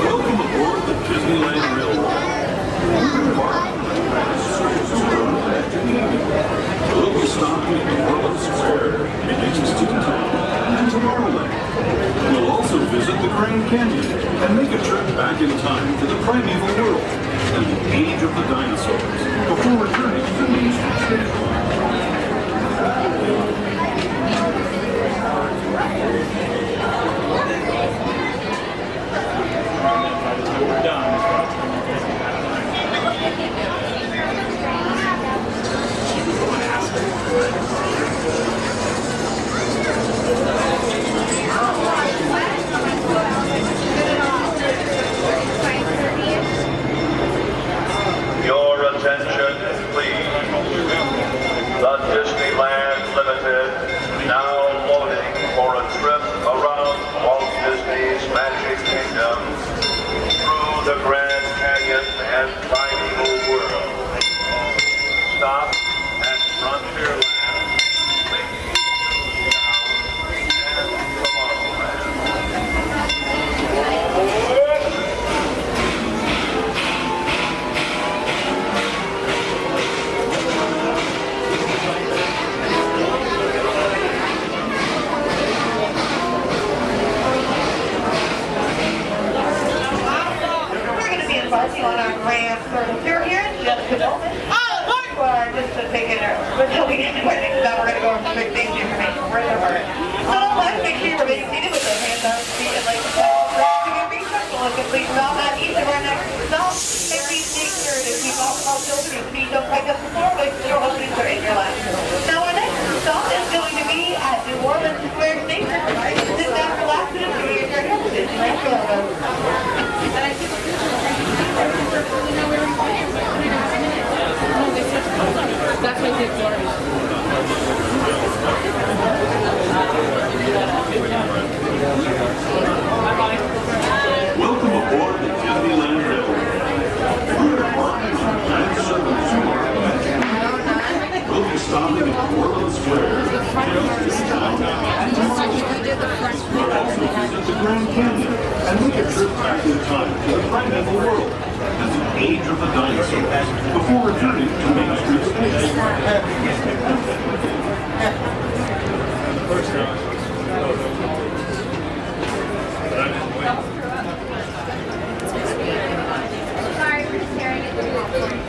Welcome aboard the Disneyland Railroad. We'll be stopping at Gurley Square, Mickey's Toontown, and Tomorrowland. We'll also visit the Grand Canyon and make a trip back in time to the primeval world and the age of the dinosaurs before returning to Main Street Station. We're done. Your attention, please. The Disneyland Limited now loading for a trip around Walt Disney's Magic Kingdom through the Grand Canyon and primeval world. Stop at Frontierland, Mickey's Toontown, and Tomorrowland. Embarking on our grand circle tour here in just a moment. Just to take it until we get to where we're going to go over some big safety information. We're in the hurry. So don't let us make sure you remain seated with those hands on your feet and legs extended. To get research, we'll look at please stop at each of our next stops. And please make sure to keep all calls filtered and speed don't pick up the floor with your openings are in your lap. Now our next stop is going to be at New Orleans Square Station. Sit down, relax, and enjoy your journey to Disneyland Railroad. That's what it's for. Welcome aboard the Disneyland Railroad. We're embarking on a grand circle tour of Magic Kingdom. We'll be stopping at Gurley Square, Mickey's Toontown, and Tomorrowland. We'll also visit the Grand Canyon and make a trip back in time to the primeval world and the age of the dinosaurs before returning to Main Street Station. Sorry for staring at the popcorn.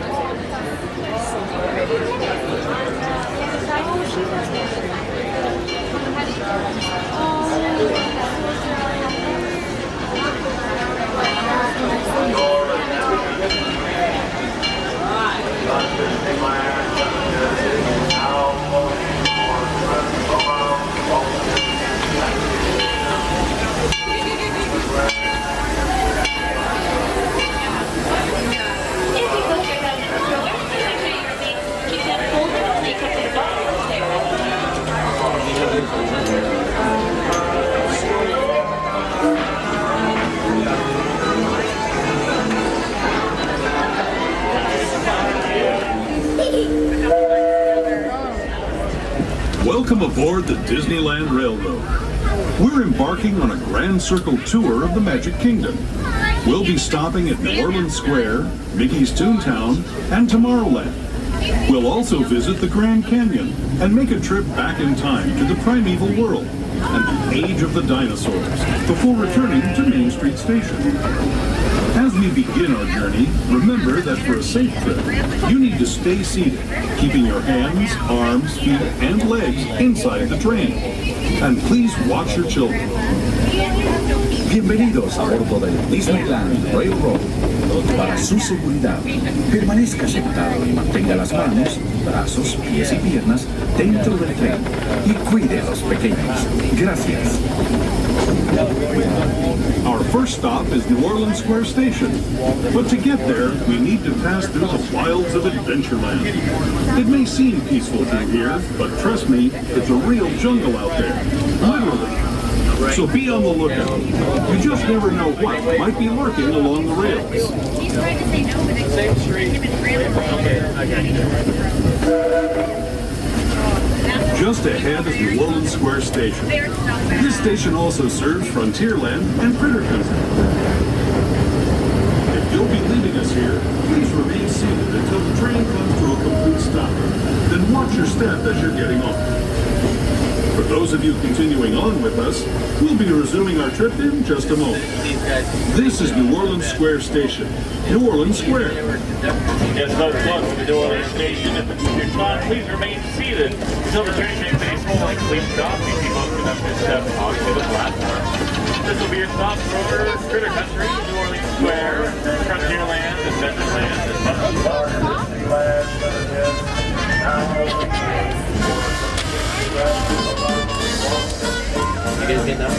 Welcome aboard the Disneyland Railroad. We're embarking on a grand circle tour of the Magic Kingdom. We'll be stopping at New Orleans Square, Mickey's Toontown, and Tomorrowland. We'll also visit the Grand Canyon and make a trip back in time to the primeval world and the age of the dinosaurs before returning to Main Street Station. As we begin our journey, remember that for a safe trip, you need to stay seated, keeping your hands, arms, feet, and legs inside the train. And please watch your children. Bienvenidos a bordo del Disneyland Railroad. Para su seguridad, permanezca sentado y mantenga las manos, brazos, pies y piernas dentro del tren y cuide a los pequeños. Gracias. Our first stop is New Orleans Square Station, but to get there, we need to pass through the wilds of Adventureland. It may seem peaceful through here, but trust me, it's a real jungle out there. Literally. So be on the lookout. You just never know what might be lurking along the rails. He's trying to say no, but it's Same street. Just ahead is New Orleans Square Station. This station also serves Frontierland and Critter Country. If you'll be leaving us here, please remain seated until the train comes to a complete stop. Then watch your step as you're getting off. For those of you continuing on with us, we'll be resuming our trip in just a moment. This is New Orleans Square Station. New Orleans Square. Yes, folks, welcome to New Orleans Station. If you're not, please remain seated until the train makes a full and complete stop. You keep opening up your step onto the platform. This will be your stop for Critter Country, New Orleans Square, Frontierland, Adventureland, and much more. Disneyland Limited, You guys get that?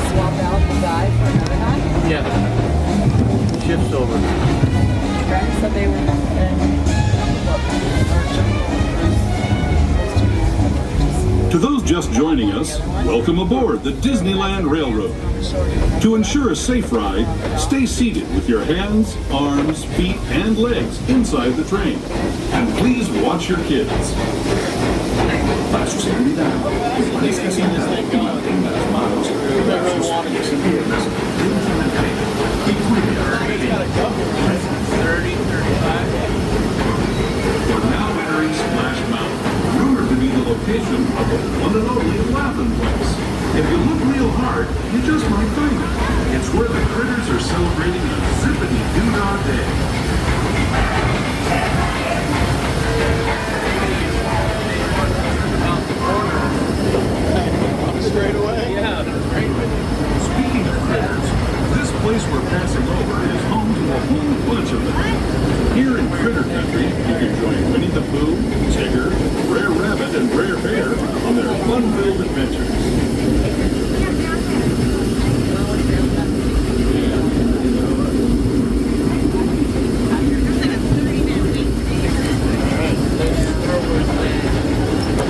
Swap out the guy for another guy. Yeah. Shifts over. Friends said they were To those just joining us, welcome aboard the Disneyland Railroad. To ensure a safe ride, stay seated with your hands, arms, feet, and legs inside the train. And please watch your kids. Para su seguridad, permanezca sentado y mantenga las manos, brazos, pies y piernas dentro del tren y cuide a la gente. We're now entering Splash Mountain, rumored to be the location of the one and only Laughing Place. If you look real hard, you just might find it. It's where the critters are celebrating a zippity-doo-dah day. Speaking of critters, this place we're passing over is home to a whole bunch of them. Here in Critter Country, you can join Winnie the Pooh, Tigger, Brer Rabbit, and Brer Bear on their fun-filled adventures.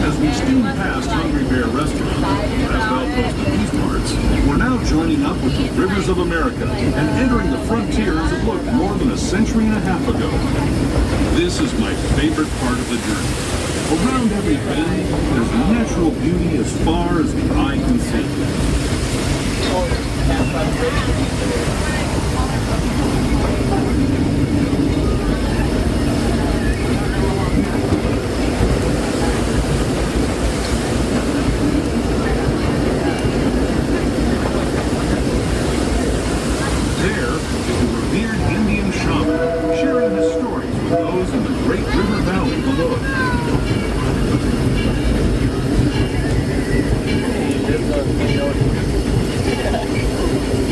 As we steam past Hungry Bear Restaurant, past Outpost and East Marts, we're now joining up with the Rivers of America and entering the frontiers that looked more than a century and a half ago. This is my favorite part of the journey. Around every bend, there's natural beauty as far as the eye can see. There is the revered Indian shaman sharing his stories with those in the great river valley below.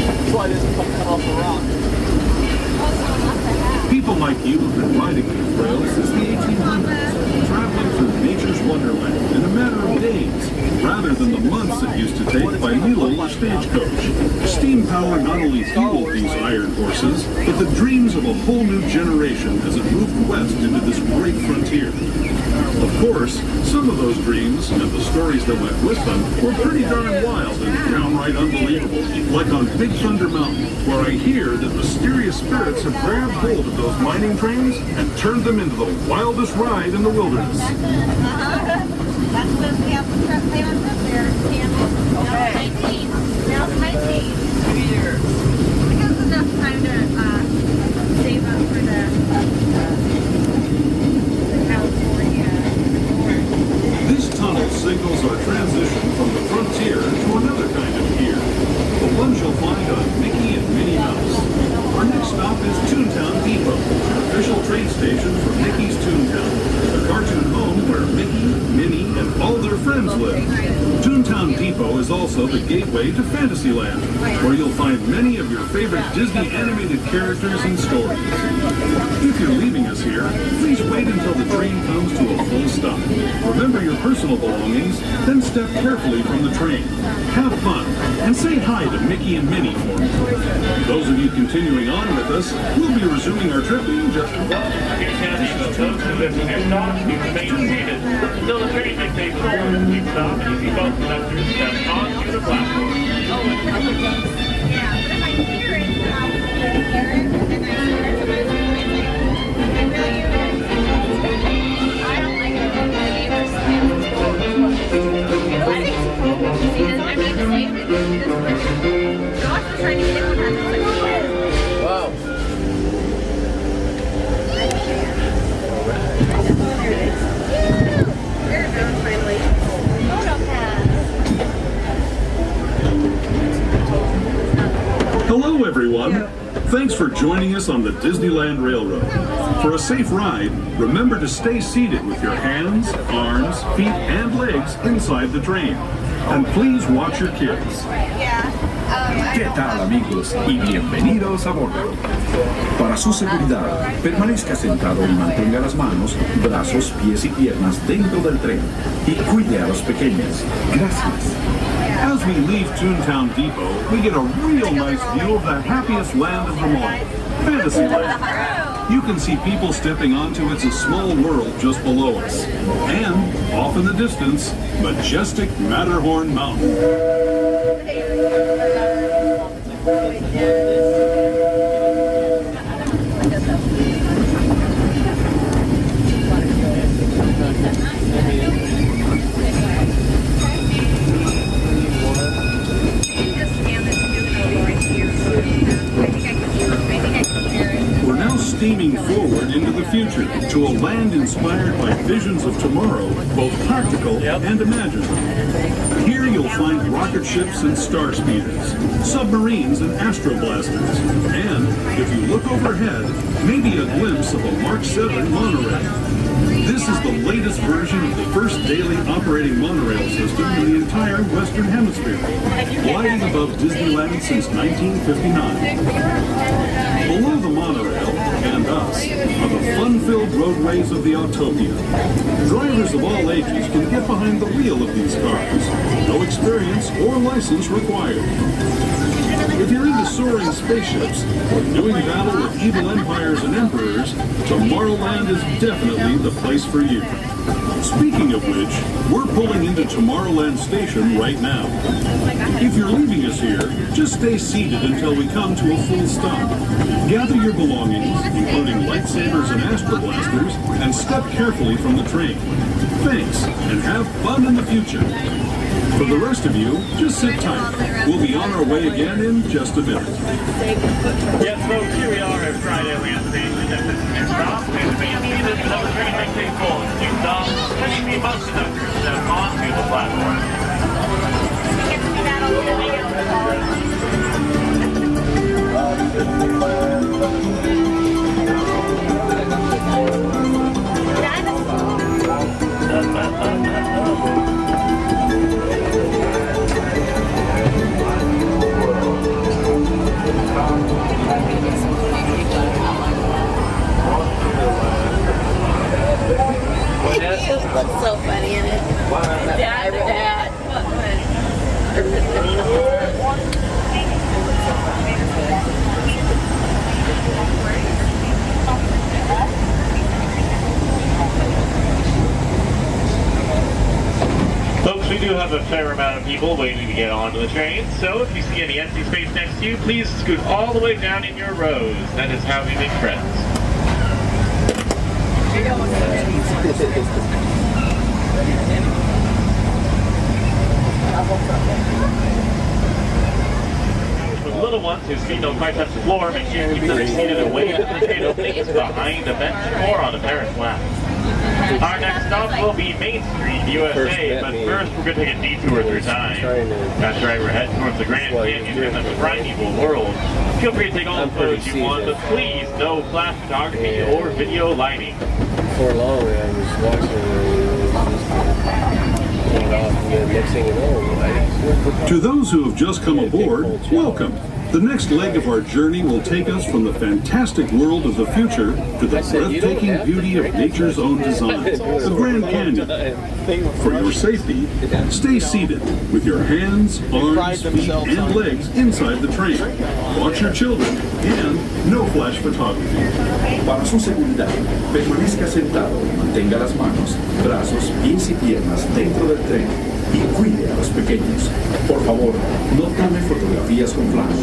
That's why it doesn't come off the rock. People like you have been riding these rails since the 1800s, traveling through nature's wonderland in a matter of days, rather than the months it used to take by mule or stagecoach. Steam power not only fueled these iron horses, but the dreams of a whole new generation as it moved west into this great frontier. Of course, some of those dreams and the stories that went with them were pretty darn wild and downright unbelievable, like on Big Thunder Mountain, where I hear that mysterious spirits have grabbed hold of those mining trains and turned them into the wildest ride in the wilderness. That's the Campbell truck they went up there. Campbell. Okay. Now it's 19. It gives us enough time to save up for the California. This tunnel signals our transition from the frontier to another kind of gear, the one you'll find on Mickey and Minnie Mouse. Our next stop is Toontown Depot, an official train station for Mickey's Toontown, the cartoon home where Mickey, Minnie, and all their friends live. Toontown Toontown Depot is also the gateway to Fantasyland, where you'll find many of your favorite Disney animated characters and stories. If you're leaving us here, please wait until the train comes to a full stop. Remember your personal belongings, then step carefully from the train. Have fun, and say hi to Mickey and Minnie for me. Those of you continuing on with us, we'll be resuming our trip in just a while. Remain seated until the train makes a full complete stop and you see both conductors step onto the platform. Yeah, but if I hear it, I'll hear it, and then I hear it, I don't like it when my neighbors slam the door. See, doesn't it mean the same? Josh was trying to get it one time. I was like, Wow. there it goes, finally. Photo pass. Hello, everyone. Thanks for joining us on the Disneyland Railroad. For a safe ride, remember to stay seated with your hands, arms, feet, and legs inside the train. And please watch your kids. ¿Qué tal, amigos? Y bienvenidos a bordo. Para su seguridad, permanezca sentado y mantenga las manos, brazos, pies y piernas dentro del tren. Y cuide a los pequeños. Gracias. As we leave Toontown Depot, we get a real nice view of the happiest land of them all, Fantasyland. You can see people stepping onto It's a Small World just below us. And, off in the distance, majestic Matterhorn Mountain. We're now steaming forward into the future to a land inspired by visions of tomorrow, both practical and imaginative. Here you'll find rocket ships and star speeders, submarines and astroblasters, and, if you look overhead, maybe a glimpse of a Mark 7 monorail. This is the latest version of the first daily operating monorail system in the entire Western Hemisphere, gliding above Disneyland since 1959. Below the monorail, and us, are the fun-filled roadways of the Autopia. Drivers of all ages can get behind the wheel of these cars. No experience or license required. If you're into soaring spaceships or doing battle with evil empires and emperors, Tomorrowland is definitely the place for you. Speaking of which, we're pulling into Tomorrowland Station right now. If you're leaving us here, just stay seated until we come to a full stop. Gather your belongings, including lightsabers and astroblasters, and step carefully from the train. Thanks, and have fun in the future. For the rest of you, just sit tight. We'll be on our way again in just a minute. Yes, folks, here we are at Fridayland Station. This is your stop. Please remain seated until the train makes a full complete stop. And you see bus conductors step onto the platform. Looks so funny in it. Dad. Folks, we do have a fair amount of people waiting to get onto the train, so if you see any empty space next to you, please scoot all the way down in your rows. That is how we make friends. For the little ones whose feet don't quite touch the floor, make sure you keep them seated away from the train openings, behind a bench, or on a parent's lap. Our next stop will be Main Street, USA, but first we're going to take a detour through time. That's right, we're heading towards the Grand Canyon and the primeval world. Feel free to take all the photos you want, but please no flash photography or video lighting. For long, I was watching off, and then next thing you know, To those who have just come aboard, welcome. The next leg of our journey will take us from the fantastic world of the future to the breathtaking beauty of nature's own design, the Grand Canyon. For your safety, stay seated with your hands, arms, feet, and legs inside the train. Watch your children and no flash photography. Para su seguridad, permanezca sentado y mantenga las manos, brazos, pies y piernas dentro del tren y cuide a los pequeños. Por favor, no tome fotografías con flash.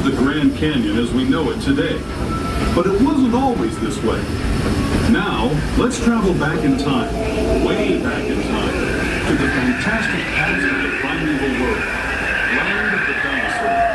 The Grand Canyon as we know it today. But it wasn't always this way. Now, let's travel back in time, way back in time, to the fantastic past of the primeval world, land of the dinosaurs.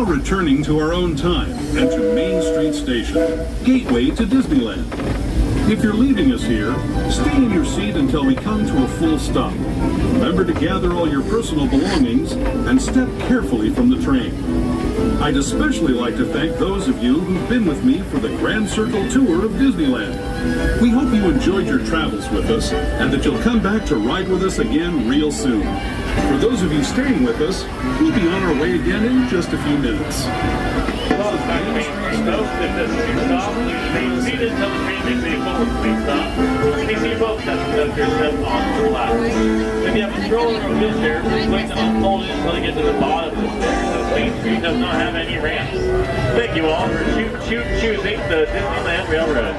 Returning to our own time and to Main Street Station, gateway to Disneyland. If you're leaving us here, stay in your seat until we come to a full stop. Remember to gather all your personal belongings and step carefully from the train. I'd especially like to thank those of you who've been with me for the Grand Circle tour of Disneyland. We hope you enjoyed your travels with us and that you'll come back to ride with us again real soon. For those of you staying with us, we'll be on our way again in just a few minutes. Well, it's time to make a note that this is your stop. You remain seated until the train makes a full complete stop. Please see both sets of your step on the left. If you have a stroller or wheelchair, please wait to unfold it until you get to the bottom of the stairs, as Main Street does not have any ramps. Thank you all for choosing the Disneyland Railroad.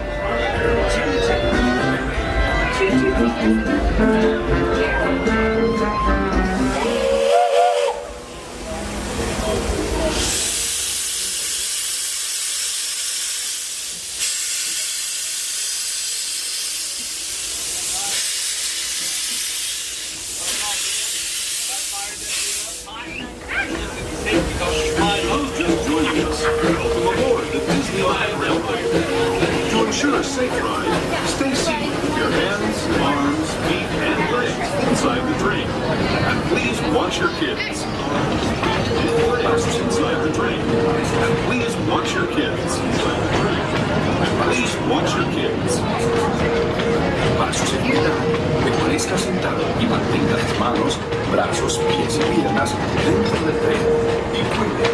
Those just joining us, welcome aboard the Disneyland Railroad. To ensure a safe ride, stay seated with your hands, arms, feet, and legs inside the train. And please watch your kids. Legs inside the train. And please watch your kids inside the train. And please watch your kids. Para su seguridad, permanezca Permanezca sentado y mantenga las manos, brazos, pies y piernas dentro del tren y cuide.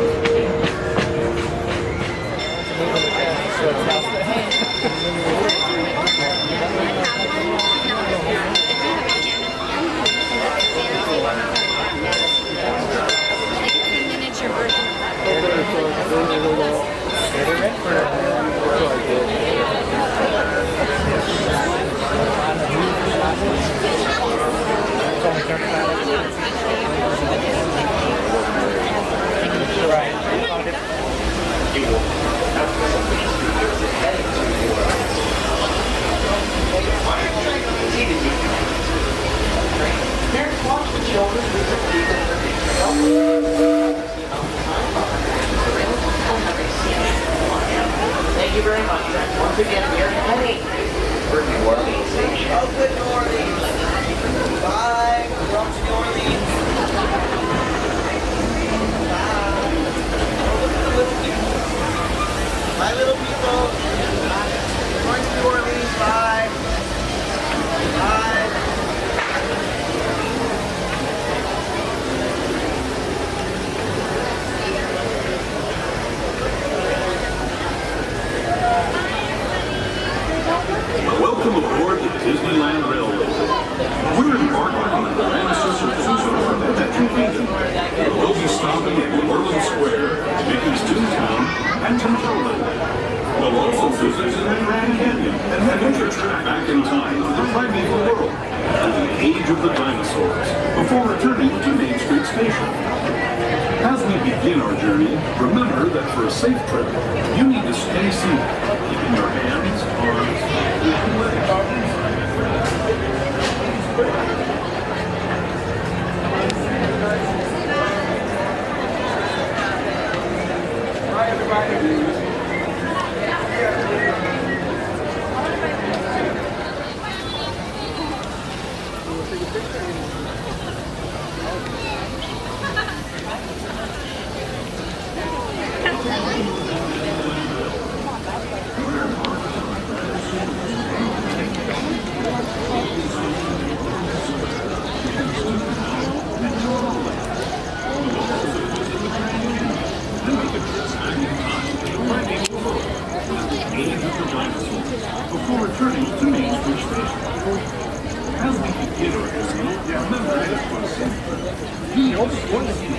Thank you very much. Once again, we are heading for New Orleans Station. Oh, good New Orleans. Bye. We're off to New Orleans. Bye. Bye, little people. We're going to New Orleans. Bye. Bye. Welcome aboard the Disneyland Railroad. We're embarking on a grand circle tour of the Magic Kingdom. We'll be stopping at New Orleans Square, Mickey's Toontown, and Tomorrowland. We'll also visit the Grand Canyon and adventure trip back in time to the primeval world and the age of the dinosaurs before returning to Main Street Station. As we begin our journey, remember that for a safe trip, you need to stay seated, keeping your hands, arms, and legs. Bye, everybody. Before returning to Main Street Station. As we begin our journey, remember that for a safe trip, you need to stay seated.